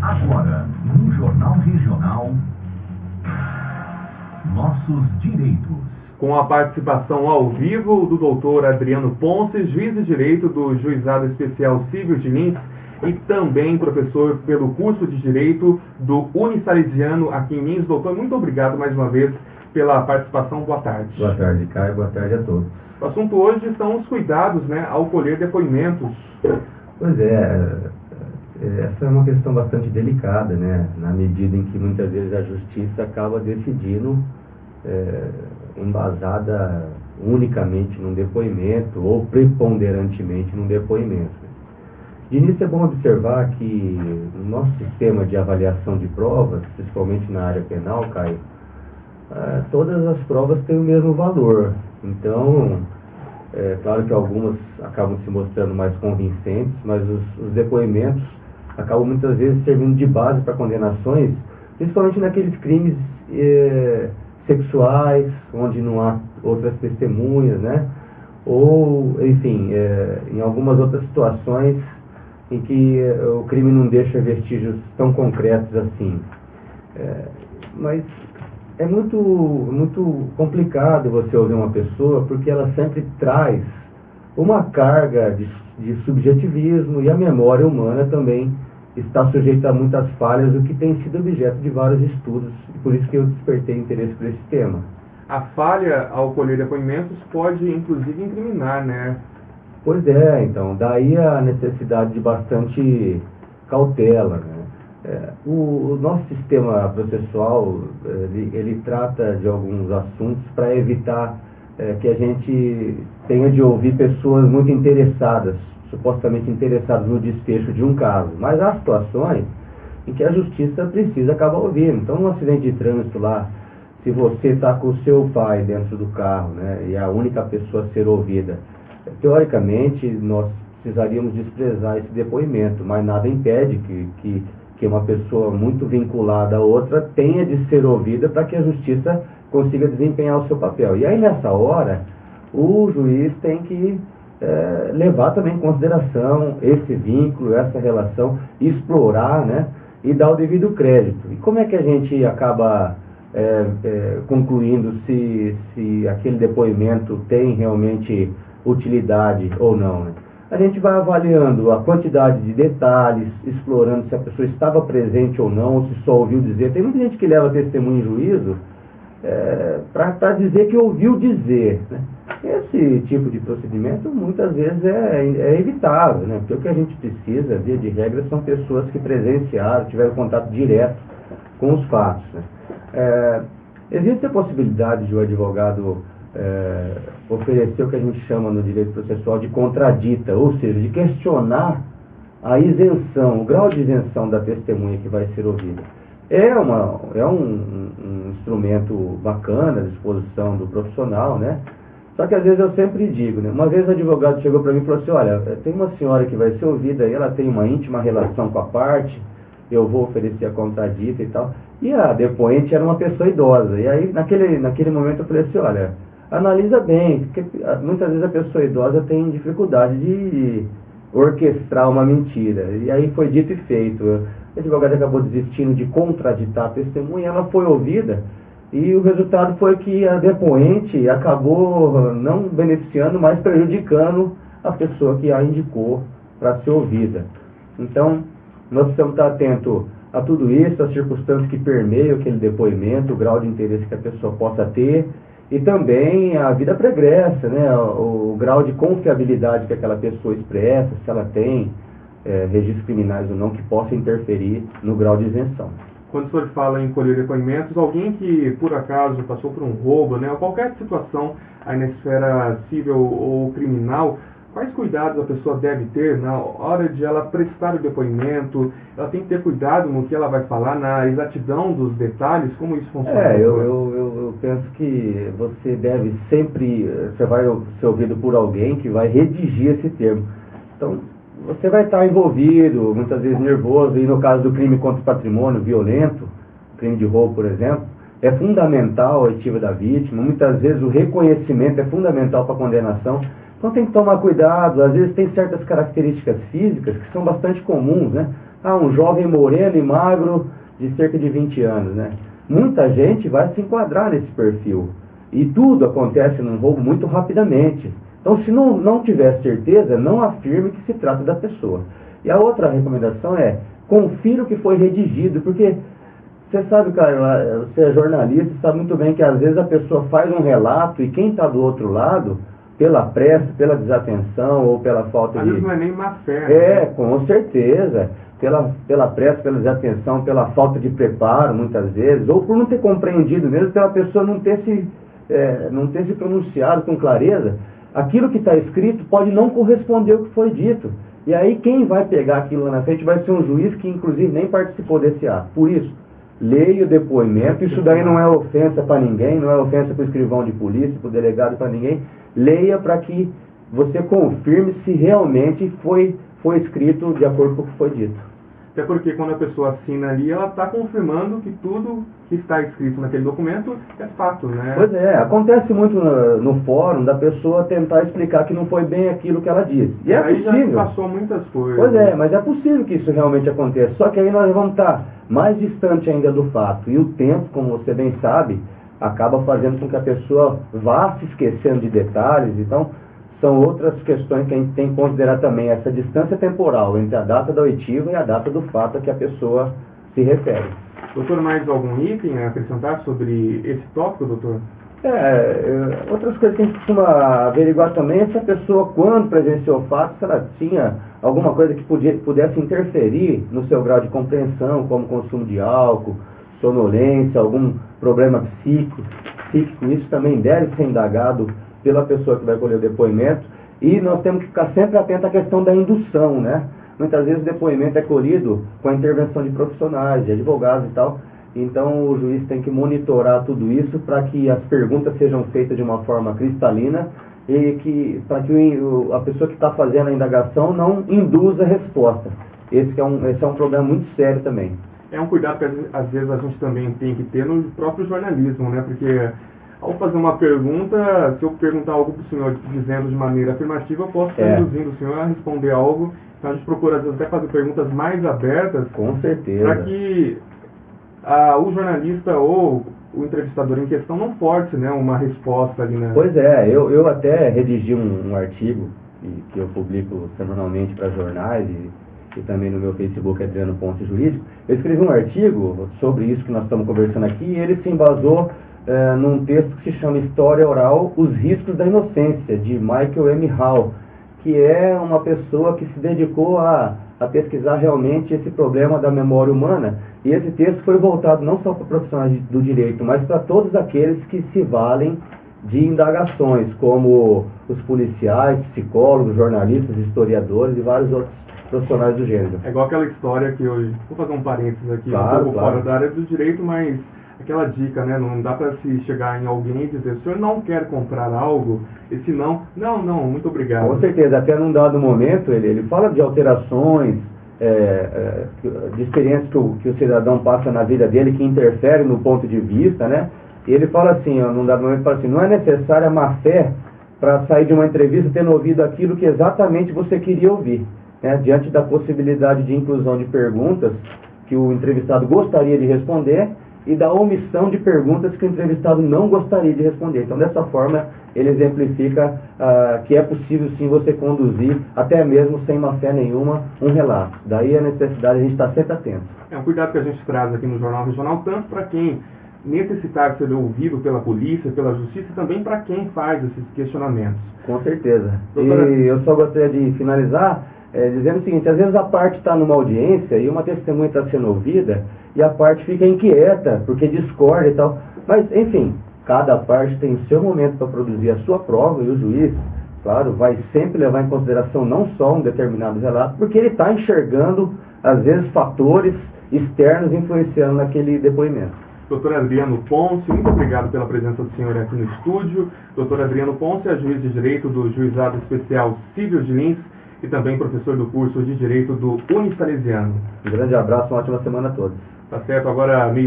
Agora, no Jornal Regional, Nossos Direitos. Com a participação ao vivo do doutor Adriano Ponce, juiz de direito do Juizado Especial Civil de Lins e também professor pelo curso de Direito do Unisalesiano aqui em Lins. Doutor, muito obrigado mais uma vez pela participação. Boa tarde. Boa tarde, Caio. Boa tarde a todos. O assunto hoje são os cuidados, ao colher depoimentos. Pois é, essa é uma questão bastante delicada, na medida em que muitas vezes a justiça acaba decidindo embasada unicamente num depoimento ou preponderantemente num depoimento. De início é bom observar que no nosso sistema de avaliação de provas, principalmente na área penal, Caio, todas as provas têm o mesmo valor. Então, é claro que algumas acabam se mostrando mais convincentes, mas os depoimentos acabam muitas vezes servindo de base para condenações, principalmente naqueles crimes sexuais, onde não há outras testemunhas, ou, enfim, em algumas outras situações em que o crime não deixa vestígios tão concretos assim. Mas é muito complicado você ouvir uma pessoa, porque ela sempre traz uma carga de subjetivismo, e a memória humana também está sujeita a muitas falhas, o que tem sido objeto de vários estudos, e por isso que eu despertei interesse por esse tema. A falha ao colher depoimentos pode, inclusive, incriminar, Pois é, então, daí a necessidade de bastante cautela, O nosso sistema processual, ele trata de alguns assuntos para evitar que a gente tenha de ouvir pessoas muito interessadas, supostamente interessadas no desfecho de um caso. Mas há situações em que a justiça precisa acabar ouvindo. Então, num acidente de trânsito lá, se você está com o seu pai dentro do carro, e é a única pessoa a ser ouvida, teoricamente, nós precisaríamos desprezar esse depoimento, mas nada impede que uma pessoa muito vinculada a outra tenha de ser ouvida para que a justiça consiga desempenhar o seu papel. E aí, nessa hora, o juiz tem que levar também em consideração esse vínculo, essa relação, explorar, e dar o devido crédito. E como é que a gente acaba concluindo se aquele depoimento tem realmente utilidade ou não, A gente vai avaliando a quantidade de detalhes, explorando se a pessoa estava presente ou não, ou se só ouviu dizer. Tem muita gente que leva testemunho em juízo para dizer que ouviu dizer, Esse tipo de procedimento muitas vezes é evitável, Porque o que a gente precisa, via de regra, são pessoas que presenciaram, tiveram contato direto com os fatos, existe a possibilidade de o advogado oferecer o que a gente chama no direito processual de contradita, ou seja, de questionar a isenção, o grau de isenção da testemunha que vai ser ouvida. É um instrumento bacana à disposição do profissional, Só que às vezes eu sempre digo, Uma vez o advogado chegou para mim e falou assim, olha, tem uma senhora que vai ser ouvida e ela tem uma íntima relação com a parte, eu vou oferecer a contradita e tal. E a depoente era uma pessoa idosa. E aí, naquele momento eu falei assim, olha, analisa bem, porque muitas vezes a pessoa idosa tem dificuldade de orquestrar uma mentira. E aí foi dito e feito. A advogada acabou desistindo de contraditar a testemunha, ela foi ouvida, e o resultado foi que a depoente acabou não beneficiando, mas prejudicando a pessoa que a indicou para ser ouvida. Então, nós precisamos estar atentos a tudo isso, as circunstâncias que permeiam aquele depoimento, o grau de interesse que a pessoa possa ter, e também a vida pregressa, o grau de confiabilidade que aquela pessoa expressa, se ela tem registros criminais ou não, que possa interferir no grau de isenção. Quando o senhor fala em colher depoimentos, alguém que por acaso passou por um roubo, ou qualquer situação aí na esfera civil ou criminal, quais cuidados a pessoa deve ter na hora de ela prestar o depoimento? Ela tem que ter cuidado no que ela vai falar, na exatidão dos detalhes, como isso funciona? Eu penso que você deve sempre, você vai ser ouvido por alguém que vai redigir esse termo. Então, você vai estar envolvido, muitas vezes nervoso, e no caso do crime contra o patrimônio violento, crime de roubo, por exemplo, é fundamental a oitiva da vítima, muitas vezes o reconhecimento é fundamental para a condenação. Então tem que tomar cuidado, às vezes tem certas características físicas que são bastante comuns, um jovem moreno e magro de cerca de 20 anos, né? Muita gente vai se enquadrar nesse perfil. E tudo acontece num roubo muito rapidamente. Então, se não tiver certeza, não afirme que se trata da pessoa. E a outra recomendação é, confira o que foi redigido, porque você sabe, cara, você é jornalista, sabe muito bem que às vezes a pessoa faz um relato e quem está do outro lado, pela pressa, pela desatenção ou pela falta Às de... vezes não é nem má fé. É, com certeza. Pela pressa, pela desatenção, pela falta de preparo, muitas vezes, ou por não ter compreendido mesmo, pela pessoa não ter se pronunciado com clareza, aquilo que está escrito pode não corresponder ao que foi dito. E aí quem vai pegar aquilo lá na frente vai ser um juiz que inclusive nem participou desse ato. Por isso, leia o depoimento, isso daí não é ofensa para ninguém, não é ofensa para o escrivão de polícia, para o delegado, para ninguém. Leia para que você confirme se realmente foi escrito de acordo com o que foi dito. Até porque quando a pessoa assina ali, ela está confirmando que tudo que está escrito naquele documento é fato, né? Pois é, acontece muito no fórum da pessoa tentar explicar que não foi bem aquilo que ela disse. E é aí possível. já passou muitas coisas. Pois é, mas é possível que isso realmente aconteça. Só que aí nós vamos estar mais distante ainda do fato. E o tempo, como você bem sabe, acaba fazendo com que a pessoa vá se esquecendo de detalhes. Então, são outras questões que a gente tem que considerar também, essa distância temporal entre a data da oitiva e a data do fato a que a pessoa se refere. Doutor, mais algum item a acrescentar sobre esse tópico, doutor? Outras coisas que a gente costuma averiguar também é se a pessoa, quando presenciou o fato, se ela tinha alguma coisa que pudesse interferir no seu grau de compreensão, como consumo de álcool, sonolência, algum problema psíquico. Isso também deve ser indagado pela pessoa que vai colher o depoimento, e nós temos que ficar sempre atentos à questão da indução, né? Muitas vezes o depoimento é colhido com a intervenção de profissionais, de advogados e tal, então o juiz tem que monitorar tudo isso para que as perguntas sejam feitas de uma forma cristalina e para que a pessoa que está fazendo a indagação não induza a resposta. Esse é um problema muito sério também. É um cuidado que às vezes a gente também tem que ter no próprio jornalismo, né? Porque ao fazer uma pergunta, se eu perguntar algo para o senhor dizendo de maneira afirmativa, eu posso estar induzindo o senhor a responder algo. Então a gente procura às vezes até fazer perguntas mais abertas. Com certeza. Para que o jornalista ou o entrevistador em questão não force, né, uma resposta ali, né? Pois é, eu até redigi um artigo que eu publico semanalmente para jornais e também no meu Facebook, Adriano Ponce Jurídico. Eu escrevi um artigo sobre isso que nós estamos conversando aqui e ele se embasou num texto que se chama História Oral, Os Riscos da Inocência, de Michael M. Hall, que é uma pessoa que se dedicou a pesquisar realmente esse problema da memória humana. E esse texto foi voltado não só para profissionais do direito, mas para todos aqueles que se valem de indagações, como os policiais, psicólogos, jornalistas, historiadores e vários outros profissionais do gênero. É igual aquela história que hoje, vou fazer um parênteses aqui, claro, um pouco fora da área do direito, mas aquela dica, né? Não dá para se chegar em alguém e dizer, o senhor não quer comprar algo, e se não, muito obrigado. Com certeza, até num dado momento ele fala de alterações, de experiências que o cidadão passa na vida dele, que interfere no ponto de vista, né? E ele fala assim, num dado momento, fala assim, não é necessária má fé para sair de uma entrevista tendo ouvido aquilo que exatamente você queria ouvir, né? Diante da possibilidade de inclusão de perguntas que o entrevistado gostaria de responder e da omissão de perguntas que o entrevistado não gostaria de responder. Então, dessa forma, ele exemplifica que é possível, sim, você conduzir, até mesmo sem má fé nenhuma, um relato. Daí a necessidade de a gente estar sempre atento. É um cuidado que a gente traz aqui no Jornal Regional, tanto para quem necessitar ser ouvido pela polícia, pela justiça, e também para quem faz esses questionamentos. Com certeza. Doutora... E eu só gostaria de finalizar dizendo o seguinte, às vezes a parte está numa audiência e uma testemunha está sendo ouvida e a parte fica inquieta, porque discorda e tal. Mas, enfim, cada parte tem o seu momento para produzir a sua prova e o juiz, claro, vai sempre levar em consideração não só um determinado relato, porque ele está enxergando, às vezes, fatores externos influenciando naquele depoimento. Doutor Adriano Ponce, muito obrigado pela presença do senhor aqui no estúdio. Doutor Adriano Ponce é juiz de Direito do Juizado Especial Cível de Lins e também professor do curso de Direito do Unisalesiano. Um grande abraço, uma ótima semana a todos. Tá certo, agora meio